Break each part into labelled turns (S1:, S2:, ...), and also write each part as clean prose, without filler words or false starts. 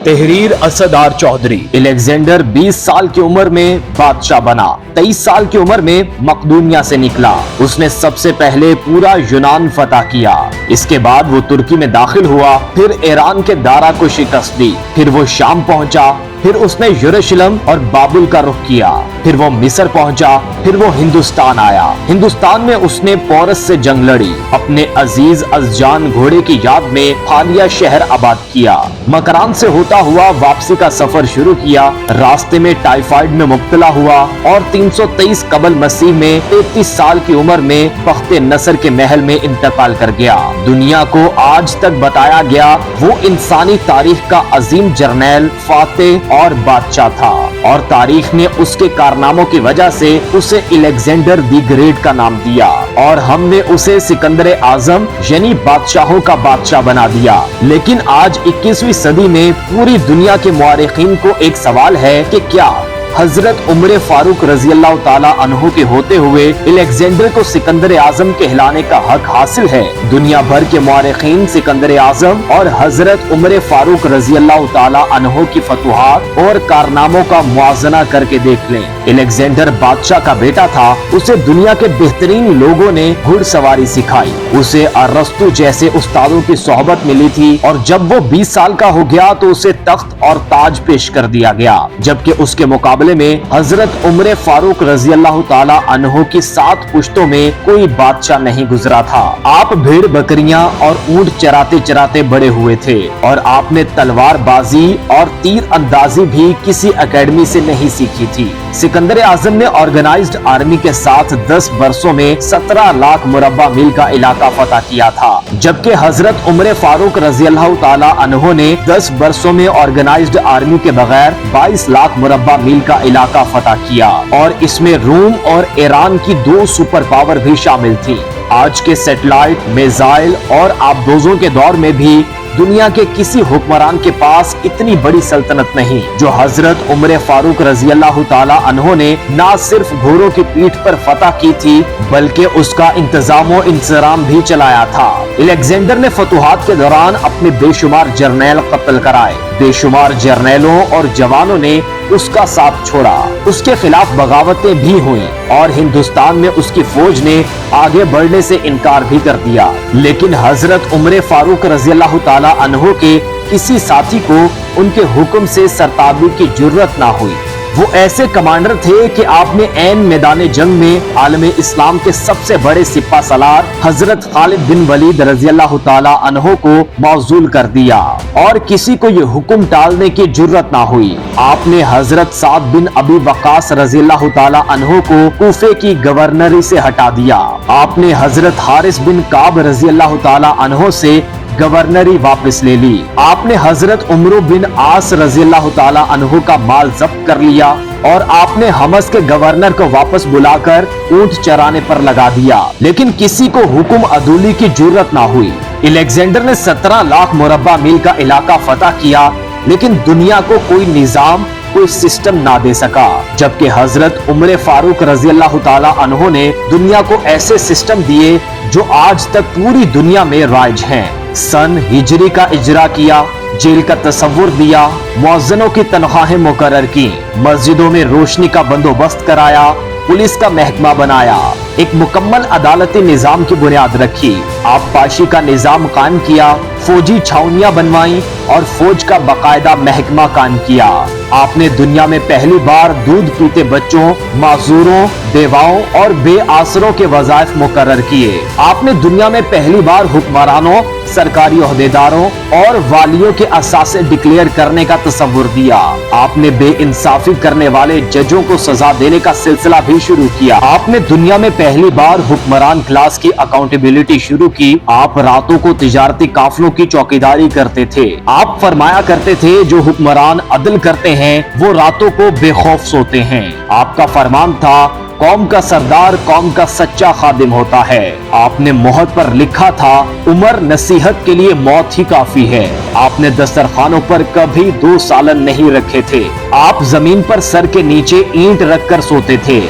S1: तहरीर असदार चौधरी। अलेक्जेंडर 20 साल की उम्र में बादशाह बना। 23 साल की उम्र में मकदूनिया से निकला। उसने सबसे पहले पूरा यूनान फतह किया। इसके बाद वो तुर्की में दाखिल हुआ, फिर ईरान के दारा को शिकस्त दी, फिर वो शाम पहुंचा, फिर उसने यरूशलेम और बाबुल का रुख किया, फिर वो मिस्र पहुंचा, फिर वो हिंदुस्तान आया। हिंदुस्तान में उसने पोरस से जंग लड़ी, अपने अजीज अज़जान घोड़े की याद में हालिया शहर आबाद किया। मकरान से होता हुआ वापसी का सफर शुरू किया। रास्ते में टाइफाइड में मुब्तला हुआ और 323 कबल मसीह में 33 साल की उम्र में बख्ते नसर के महल में इंतकाल कर गया। दुनिया को आज तक बताया गया वो इंसानी तारीख का अजीम जर्नैल, फातेह और बादशाह था, और तारीख ने उसके कारनामों की वजह से उसे अलेक्जेंडर द ग्रेट का नाम दिया, और हमने उसे सिकंदर आजम यानी बादशाहों का बादशाह बना दिया। लेकिन आज 21वीं सदी में पूरी दुनिया के मुआरिखीन को एक सवाल है कि क्या हजरत उमर फारूक रजी अल्लाह ताला अन्हु के होते हुए अलेक्जेंडर को सिकंदर आजम कहलाने का हक हासिल है? दुनिया भर के मुआरिखीन सिकंदर आजम और हजरत उमर फारूक रजी अल्लाह ताला अन्हु की फतुहात और कारनामों का मुआजना करके देख लें। अलेक्जेंडर बादशाह का बेटा था। उसे दुनिया के बेहतरीन लोगों ने घुड़सवारी सिखाई। उसे अरस्तु जैसे उस्तादों की सोहबत मिली थी, और जब वो 20 साल का हो गया तो उसे तख्त और ताज पेश कर दिया गया, जबकि उसके मुकाबले में हजरत उमर फारूक रजी अल्लाह ताला अन्हु की 7 पुश्तों में कोई बादशाह नहीं गुजरा था। आप भेड़ बकरियां और ऊंट चराते चराते बड़े हुए थे, और आपने तलवार बाजी और तीर अंदाजी भी किसी एकेडमी से नहीं सीखी थी। सिकंदर आजम ने ऑर्गेनाइज्ड आर्मी के साथ 10 वर्षों में 17 लाख मुरब्बा मील का इलाका फतह किया था, जबकि हजरत उमर फारूक रजी अल्लाह ताला अन्हु ने 10 वर्षों में ऑर्गेनाइज्ड आर्मी के बगैर 22 लाख मुरब्बा मील का इलाका फतह किया, और इसमें रूम और ईरान की 2 सुपर पावर भी शामिल थी। आज के सैटेलाइट, मिसाइल और आबदोजों के दौर में भी दुनिया के किसी हुक्मरान के पास इतनी बड़ी सल्तनत नहीं जो हजरत उमर फारूक रजी अल्लाह ताला अन्हु ने न सिर्फ घोड़ों की पीठ पर फतह की थी, बल्कि उसका इंतजाम और इंतजाम भी चलाया था। अलेक्जेंडर ने फतुहात के दौरान अपने बेशुमार जर्नैल कत्ल कराए। बेशुमार जर्नैलों और जवानों ने उसका साथ छोड़ा। उसके खिलाफ बगावतें भी हुई, और हिंदुस्तान में उसकी फौज ने आगे बढ़ने से इनकार भी कर दिया। लेकिन हजरत उमर फारूक रजी अल्लाह ताला अन्हु के किसी साथी को उनके हुक्म से सरताबी की जुर्रत ना हुई। वो ऐसे कमांडर थे कि आपने ऐन मैदान जंग में आलम इस्लाम के सबसे बड़े सिपा सलार हजरत खालिद बिन वलीद रजी अल्लाह ताला अन्हु को मौजूल कर दिया, और किसी को ये हुक्म टालने की जुर्रत ना हुई। आपने हजरत साद बिन अबी वक्कास रजी अल्लाह ताला अन्हु को कूफे की गवर्नरी से हटा दिया। आपने हजरत हारिस बिन काब रजी अल्लाह ताला अन्हु से गवर्नरी वापस ले ली। आपने हजरत उमर बिन आस रजी अल्लाह ताला अन्हु का माल जब्त कर लिया, और आपने हमस के गवर्नर को वापस बुलाकर ऊंट चराने पर लगा दिया। लेकिन किसी को हुक्म अदूली की जुर्रत ना हुई। अलेक्जेंडर ने 17 लाख मुरब्बा मील का इलाका फतह किया, लेकिन दुनिया को कोई निजाम, कोई सिस्टम ना दे सका, जबकि हजरत उमर फारूक रजी अल्लाह ताला अन्हु ने दुनिया को ऐसे सिस्टम दिए जो आज तक पूरी दुनिया में राइज हैं। सन हिजरी का इजरा किया, जेल का तस्वुर दिया, मुअज्जिनों की तनख्वाहें मुकर्रर की, मस्जिदों में रोशनी का बंदोबस्त कराया, पुलिस का महकमा बनाया, एक मुकम्मल अदालती निजाम की बुनियाद रखी, आबपाशी का निजाम कायम किया, फौजी छावनियां बनवाई, और फौज का बाकायदा महकमा कायम किया। आपने दुनिया में पहली बार दूध पीते बच्चों, माजूरों, बेवाओं और बेआसरों के वज़ाइफ मुकर्रर किए। आपने दुनिया में पहली बार हुक्मरानों, सरकारी ओहदेदारों और वालियों के असासे डिक्लेयर करने का तस्वुर दिया। आपने बेइंसाफी करने वाले जजों को सजा देने का सिलसिला भी शुरू किया। आपने दुनिया में पहली बार हुक्मरान क्लास की अकाउंटेबिलिटी शुरू की। आप रातों को तिजारती काफिलों की चौकीदारी करते थे। आप फरमाया करते थे जो हुक्मरान अदल करते हैं वो रातों को बेखौफ सोते हैं। आपका फरमान था कौम का सरदार कौम का सच्चा खादिम होता है। आपने मोहर पर लिखा था उमर नसीहत के लिए मौत ही काफी है। आपने दस्तरखानों पर कभी 2 सालन नहीं रखे थे। आप जमीन पर सर के नीचे ईंट रखकर सोते थे।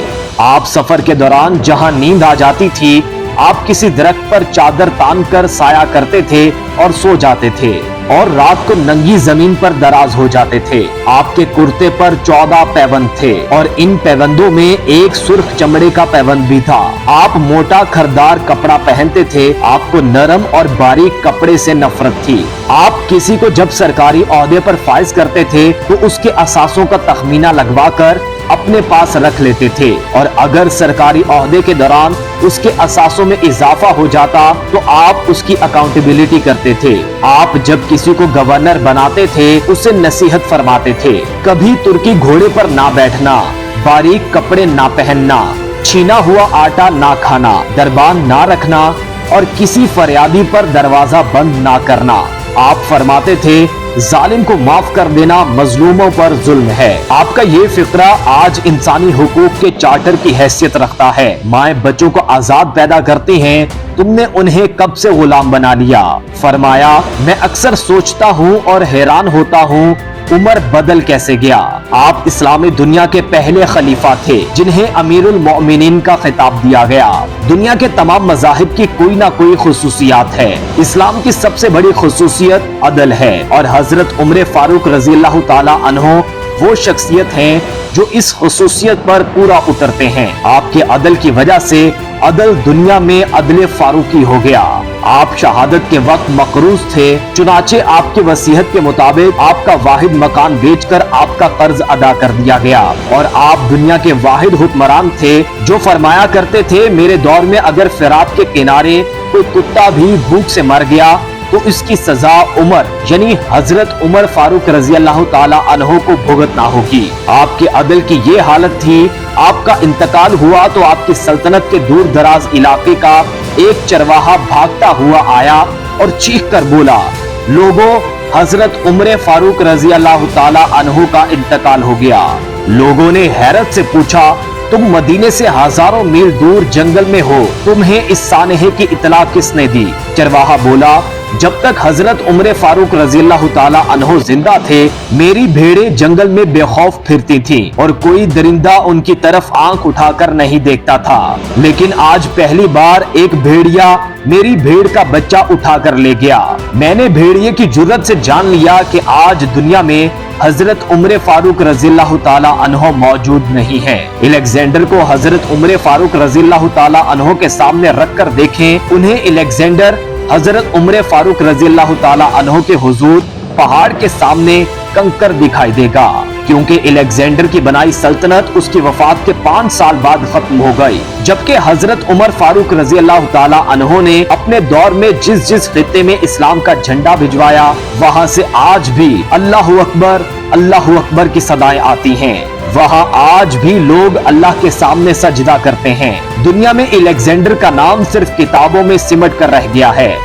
S1: आप सफर के दौरान जहां नींद आ जाती थी आप किसी दरख्त पर चादर तान कर साया करते थे और सो जाते थे और रात को नंगी जमीन पर दराज हो जाते थे। आपके कुर्ते पर 14 पैबंद थे और इन पैबंदों में एक सुर्ख चमड़े का पैबंद भी था। आप मोटा खरदार कपड़ा पहनते थे। आपको नरम और बारीक कपड़े से नफरत थी। आप किसी को जब सरकारी ओहदे पर फाइज करते थे तो उसके असासों का तखमीना लगवाकर अपने पास रख लेते थे और अगर सरकारी ओहदे के दौरान उसके असासों में इजाफा हो जाता तो आप उसकी अकाउंटेबिलिटी करते थे। आप जब किसी को गवर्नर बनाते थे उसे नसीहत फरमाते थे। कभी तुर्की घोड़े पर ना बैठना, बारीक कपड़े ना पहनना, छीना हुआ आटा ना खाना, दरबान ना रखना और किसी फरियादी पर दरवाजा बंद ना करना। आप फरमाते थे जालिम को माफ कर देना मजलूमों पर जुल्म है। आपका ये फिक्रा आज इंसानी हुकूक के चार्टर की हैसियत रखता है। माएं बच्चों को आजाद पैदा करती हैं, तुमने उन्हें कब से गुलाम बना लिया। फरमाया, मैं अक्सर सोचता हूँ और हैरान होता हूँ उमर बदल कैसे गया। आप इस्लामी दुनिया के पहले खलीफा थे जिन्हें अमीरुल मोमिनीन का खिताब दिया गया। दुनिया के तमाम मज़ाहिब की कोई ना कोई खुसूसियात है। इस्लाम की सबसे बड़ी खुसूसियत अदल है और हजरत उमर फारूक रजी अल्लाह ताला अन्हो वो शख्सियत हैं जो इस खुसूसियत पर पूरा उतरते हैं। आपके अदल की वजह से अदल दुनिया में अदल फारूकी हो गया। आप शहादत के वक्त मकरूज थे, चुनाचे आपकी वसीयत के मुताबिक आपका वाहिद मकान बेचकर आपका कर्ज अदा कर दिया गया और आप दुनिया के वाहिद हुक्मरान थे जो फरमाया करते थे, मेरे दौर में अगर फिरात के किनारे कोई कुत्ता भी भूख से मर गया तो इसकी सजा उमर यानी हजरत उमर फारूक रजी अल्लाह ताला अन्हो को भुगतना होगी। आपके अदल की ये हालत थी, आपका इंतकाल हुआ तो आपकी सल्तनत के दूर दराज इलाके का एक चरवाहा भागता हुआ आया और चीख कर बोला, लोगों, हजरत उमर फारूक रजी अल्लाह ताला अन्हो का इंतकाल हो गया। लोगों ने हैरत से पूछा, तुम मदीने से हजारों मील दूर जंगल में हो, तुम्हें इस सानहे की इतला किसने दी। चरवाहा बोला, जब तक हजरत उमर फारूक रजी अल्लाह ताला अन्हो जिंदा थे मेरी भेड़ें जंगल में बेखौफ फिरती थीं और कोई दरिंदा उनकी तरफ आंख उठाकर नहीं देखता था। लेकिन आज पहली बार एक भेड़िया मेरी भेड़ का बच्चा उठाकर ले गया। मैंने भेड़िए की जुर्रत से जान लिया कि आज दुनिया में हजरत उमर फारूक रजी अल्लाह ताला अन्हो मौजूद नहीं है। अलेक्जेंडर को हजरत उमर फारूक रजी अल्लाह ताला अन्हो के सामने रखकर देखें, उन्हें अलेक्जेंडर हजरत उमर फारूक रजी अल्लाह ताला अन्हो के हुजूर पहाड़ के सामने कंकर दिखाई देगा, क्योंकि अलेक्जेंडर की बनाई सल्तनत उसकी वफात के 5 साल बाद खत्म हो गई। जबकि हजरत उमर फारूक रजी अल्लाह ताला अन्हो ने अपने दौर में जिस जिस खित्ते में इस्लाम का झंडा भिजवाया वहां से आज भी अल्लाहु अकबर की सदाएं आती हैं। वहाँ आज भी लोग अल्लाह के सामने सजदा करते हैं। दुनिया में अलेक्जेंडर का नाम सिर्फ किताबों में सिमट कर रह गया है,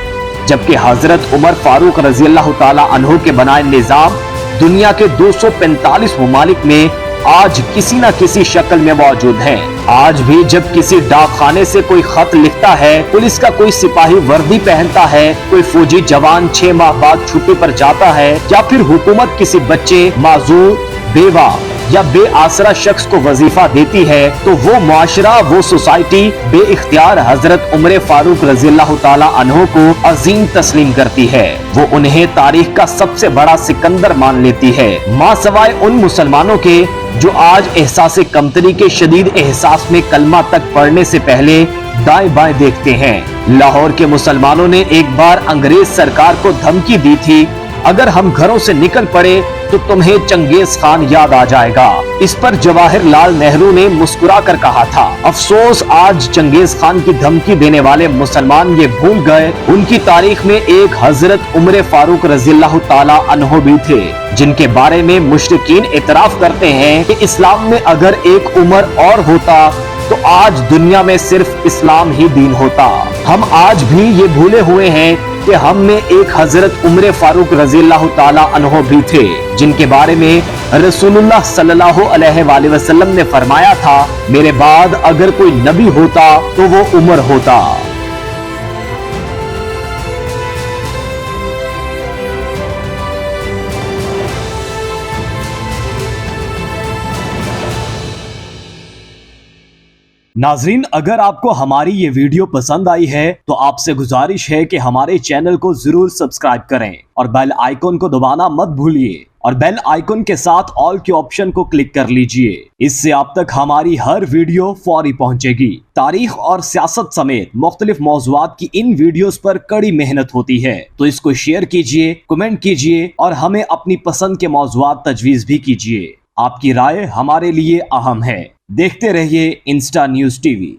S1: जबकि हजरत उमर फारूक रजी अल्लाह ताला अन्हो के बनाए निजाम दुनिया के 245 ममालिक में आज किसी न किसी शक्ल में मौजूद हैं। आज भी जब किसी डाकखाने से कोई खत लिखता है, पुलिस का कोई सिपाही वर्दी पहनता है, कोई फौजी जवान 6 माह बाद छुट्टी पर जाता है या फिर हुकूमत किसी बच्चे, माजूर, बेवा या बेआसरा शख्स को वजीफा देती है तो वो मुआशरा, वो सोसाइटी बेइख्तियार हजरत उमर फारूक रजी अल्लाह ताला अन्हो को अजीम तस्लीम करती है। वो उन्हें तारीख का सबसे बड़ा सिकंदर मान लेती है, मां सवाए उन मुसलमानों के जो आज एहसास कमतरी के शदीद एहसास में कलमा तक पढ़ने से पहले दाएं बाएं देखते हैं। लाहौर के मुसलमानों ने एक बार अंग्रेज सरकार को धमकी दी थी, अगर हम घरों से निकल पड़े तो तुम्हें चंगेज खान याद आ जाएगा। इस पर जवाहरलाल नेहरू ने मुस्कुरा कर कहा था, अफसोस आज चंगेज खान की धमकी देने वाले मुसलमान ये भूल गए उनकी तारीख में एक हजरत उमर फारूक रजी अल्लाह ताला अन्हो भी थे, जिनके बारे में मुशरिकीन इतराफ करते हैं कि इस्लाम में अगर एक उमर और होता तो आज दुनिया में सिर्फ इस्लाम ही दीन होता। हम आज भी ये भूले हुए हैं कि हम में एक हजरत उमर फारूक रजी अल्लाह ताला अन्हो भी थे, जिनके बारे में रसूलुल्लाह सल्लल्लाहु अलैहि वसल्लम ने फरमाया था, मेरे बाद अगर कोई नबी होता तो वो उमर होता। नाजरीन, अगर आपको हमारी ये वीडियो पसंद आई है तो आपसे गुजारिश है कि हमारे चैनल को जरूर सब्सक्राइब करें और बेल आइकन को दबाना मत भूलिए और बेल आइकन के साथ ऑल के ऑप्शन को क्लिक कर लीजिए। इससे आप तक हमारी हर वीडियो फौरी पहुंचेगी। तारीख और सियासत समेत मुख्तलिफ मौज़ूआत की इन वीडियोस पर कड़ी मेहनत होती है, तो इसको शेयर कीजिए, कमेंट कीजिए और हमें अपनी पसंद के मौज़ूआत तजवीज़ भी कीजिए। आपकी राय हमारे लिए अहम है। देखते रहिए इंस्टा न्यूज़ टीवी।